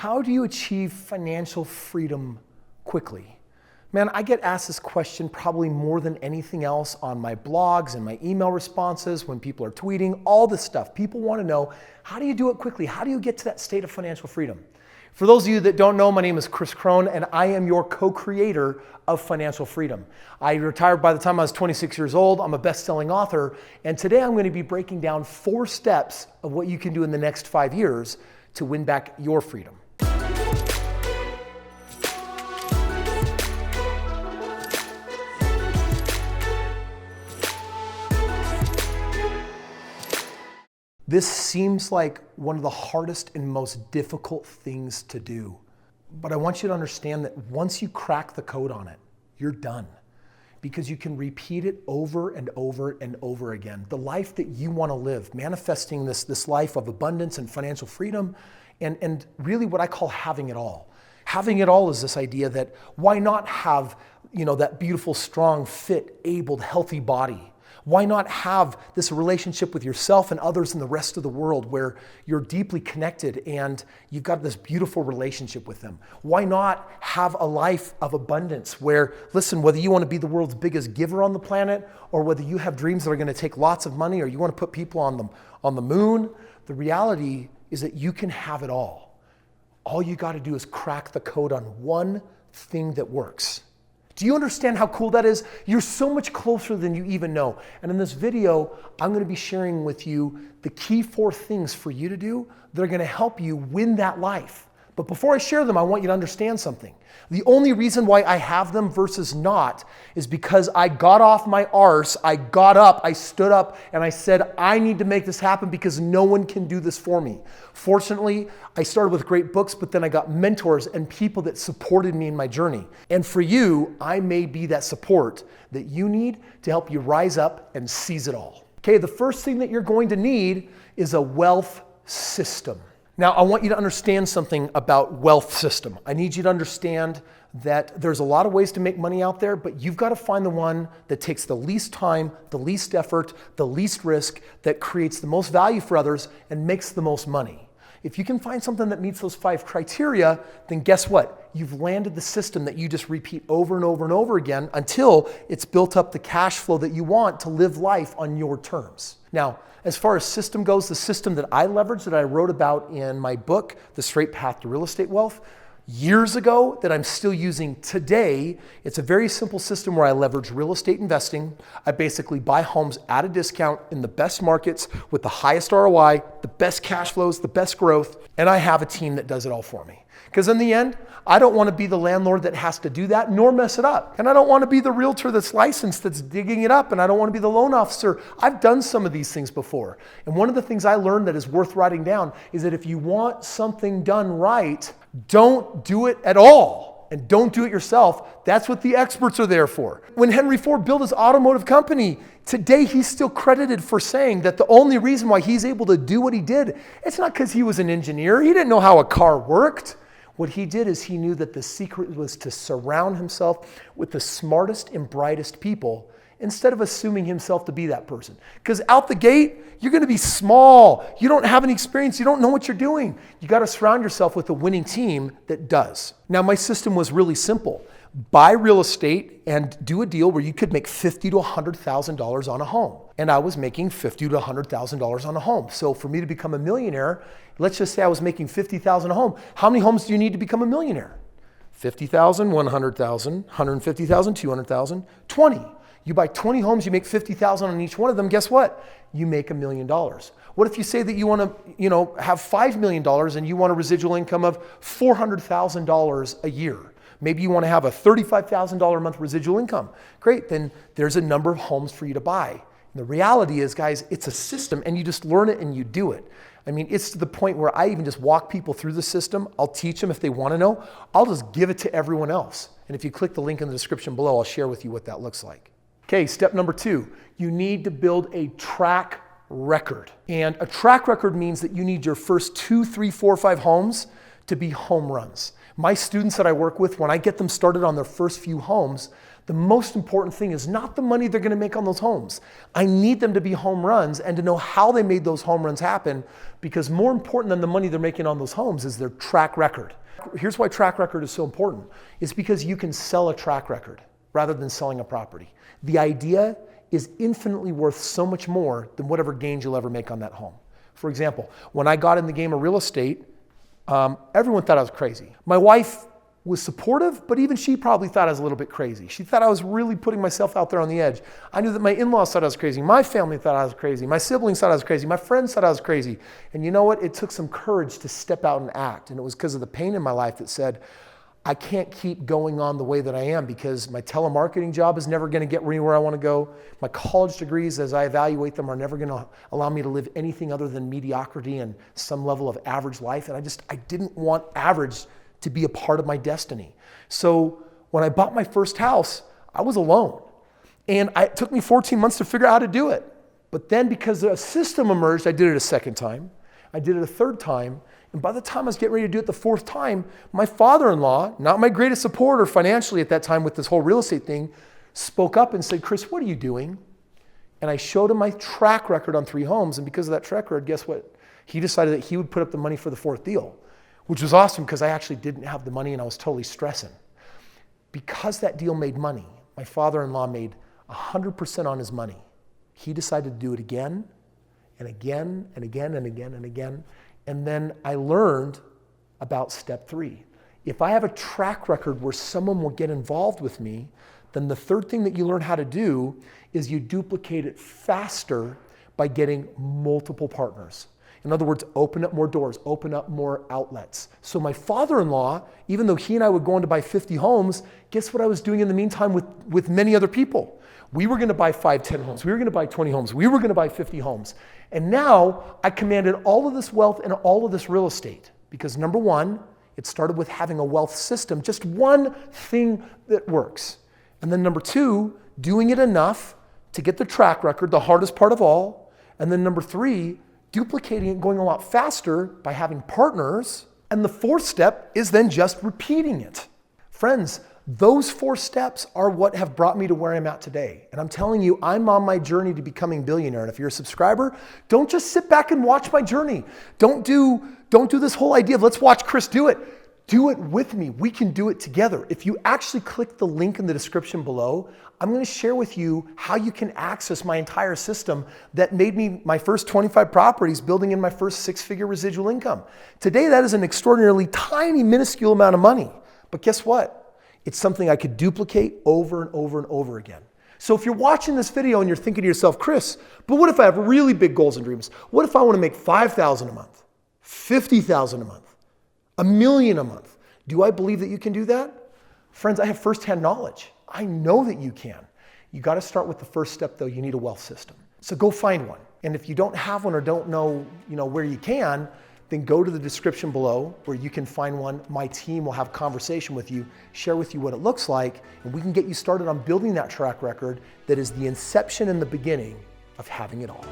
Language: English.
How do you achieve financial freedom quickly? Man, I get asked this question probably more than anything else on my blogs and my email responses, when people are tweeting, all this stuff. People want to know, how do you do it quickly? How do you get to that state of financial freedom? For those of you that don't know, my name is Kris Krohn, and I am your co-creator of financial freedom. I retired by the time I was 26 years old. I'm a best-selling author, and today I'm going to be breaking down 4 steps of what you can do in the next 5 years to win back your freedom. This seems like one of the hardest and most difficult things to do. But I want you to understand that once you crack the code on it, you're done. Because you can repeat it over and over and over again. The life that you want to live, manifesting this life of abundance and financial freedom, and really what I call having it all. Having it all is this idea that why not have, that beautiful, strong, fit, abled, healthy body? Why not have this relationship with yourself and others in the rest of the world where you're deeply connected and you've got this beautiful relationship with them? Why not have a life of abundance where, listen, whether you want to be the world's biggest giver on the planet or whether you have dreams that are going to take lots of money or you want to put people on the moon, the reality is that you can have it all. All you got to do is crack the code on one thing that works. Do you understand how cool that is? You're so much closer than you even know. And in this video, I'm going to be sharing with you the key 4 things for you to do that are going to help you win that life. But before I share them, I want you to understand something. The only reason why I have them versus not is because I got off my arse, I got up, I stood up, and I said, I need to make this happen because no one can do this for me. Fortunately, I started with great books, but then I got mentors and people that supported me in my journey. And for you, I may be that support that you need to help you rise up and seize it all. Okay, the first thing that you're going to need is a wealth system. Now, I want you to understand something about wealth system. I need you to understand that there's a lot of ways to make money out there, but you've got to find the one that takes the least time, the least effort, the least risk, that creates the most value for others and makes the most money. If you can find something that meets those 5 criteria, then guess what? You've landed the system that you just repeat over and over and over again until it's built up the cash flow that you want to live life on your terms. Now, as far as system goes, the system that I leverage, that I wrote about in my book, The Strait Path to Real Estate Wealth, years ago, that I'm still using today, it's a very simple system where I leverage real estate investing. I basically buy homes at a discount in the best markets with the highest ROI, the best cash flows, the best growth, and I have a team that does it all for me. Because in the end, I don't want to be the landlord that has to do that, nor mess it up. And I don't want to be the realtor that's licensed, that's digging it up, and I don't want to be the loan officer. I've done some of these things before. And one of the things I learned that is worth writing down is that if you want something done right, don't do it at all. And don't do it yourself. That's what the experts are there for. When Henry Ford built his automotive company, today he's still credited for saying that the only reason why he's able to do what he did, it's not because he was an engineer. He didn't know how a car worked. What he did is he knew that the secret was to surround himself with the smartest and brightest people instead of assuming himself to be that person. Because out the gate, you're going to be small. You don't have any experience. You don't know what you're doing. You got to surround yourself with a winning team that does. Now, my system was really simple. Buy real estate and do a deal where you could make $50,000 to $100,000 on a home. And I was making $50,000 to $100,000 on a home. So for me to become a millionaire, let's just say I was making $50,000 a home. How many homes do you need to become a millionaire? 50,000, 100,000, 150,000, 200,000, 20. You buy 20 homes, you make 50,000 on each one of them. Guess what? You make $1 million. What if you say that you want to, have $5 million and you want a residual income of $400,000 a year? Maybe you want to have a $35,000 a month residual income. Great, then there's a number of homes for you to buy. And the reality is, guys, it's a system and you just learn it and you do it. I mean, it's to the point where I even just walk people through the system. I'll teach them if they want to know. I'll just give it to everyone else. And if you click the link in the description below, I'll share with you what that looks like. Okay, step number 2, you need to build a track record. And a track record means that you need your first 2, 3, 4, 5 homes to be home runs. My students that I work with, when I get them started on their first few homes, the most important thing is not the money they're gonna make on those homes. I need them to be home runs and to know how they made those home runs happen, because more important than the money they're making on those homes is their track record. Here's why track record is so important. It's because you can sell a track record rather than selling a property. The idea is infinitely worth so much more than whatever gains you'll ever make on that home. For example, when I got in the game of real estate, everyone thought I was crazy. My wife was supportive, but even she probably thought I was a little bit crazy. She thought I was really putting myself out there on the edge. I knew that my in-laws thought I was crazy. My family thought I was crazy. My siblings thought I was crazy. My friends thought I was crazy. And you know what? It took some courage to step out and act. And it was because of the pain in my life that said, I can't keep going on the way that I am, because my telemarketing job is never going to get me where I want to go. My college degrees, as I evaluate them, are never going to allow me to live anything other than mediocrity and some level of average life. And I didn't want average to be a part of my destiny. So when I bought my first house, I was alone. And it took me 14 months to figure out how to do it. But then because a system emerged, I did it a second time. I did it a third time. And by the time I was getting ready to do it the fourth time, my father-in-law, not my greatest supporter financially at that time with this whole real estate thing, spoke up and said, Kris, what are you doing? And I showed him my track record on 3 homes. And because of that track record, guess what? He decided that he would put up the money for the 4th deal, which was awesome because I actually didn't have the money and I was totally stressing. Because that deal made money, my father-in-law made 100% on his money. He decided to do it again and again and again and again and again. And then I learned about step 3. If I have a track record where someone will get involved with me, then the third thing that you learn how to do is you duplicate it faster by getting multiple partners. In other words, open up more doors, open up more outlets. So my father-in-law, even though he and I would go on to buy 50 homes, guess what I was doing in the meantime with many other people? We were gonna buy 5, 10 homes. We were gonna buy 20 homes. We were gonna buy 50 homes. And now I commanded all of this wealth and all of this real estate because number 1, it started with having a wealth system, just one thing that works. And then number 2, doing it enough to get the track record, the hardest part of all. And then number 3, duplicating it, going a lot faster by having partners. And the 4th step is then just repeating it. Friends, those 4 steps are what have brought me to where I'm at today. And I'm telling you, I'm on my journey to becoming a billionaire. And if you're a subscriber, don't just sit back and watch my journey. Don't do this whole idea of let's watch Kris do it. Do it with me. We can do it together. If you actually click the link in the description below, I'm going to share with you how you can access my entire system that made me my first 25 properties, building in my first 6-figure residual income. Today, that is an extraordinarily tiny, minuscule amount of money. But guess what? It's something I could duplicate over and over and over again. So if you're watching this video and you're thinking to yourself, Kris, but what if I have really big goals and dreams? What if I want to make $5,000 a month, $50,000 a month, $1 million a month? Do I believe that you can do that? Friends, I have firsthand knowledge. I know that you can. You got to start with the first step though. You need a wealth system. So go find one. And if you don't have one or don't know, where you can, then go to the description below where you can find one. My team will have conversation with you, share with you what it looks like, and we can get you started on building that track record that is the inception and the beginning of having it all.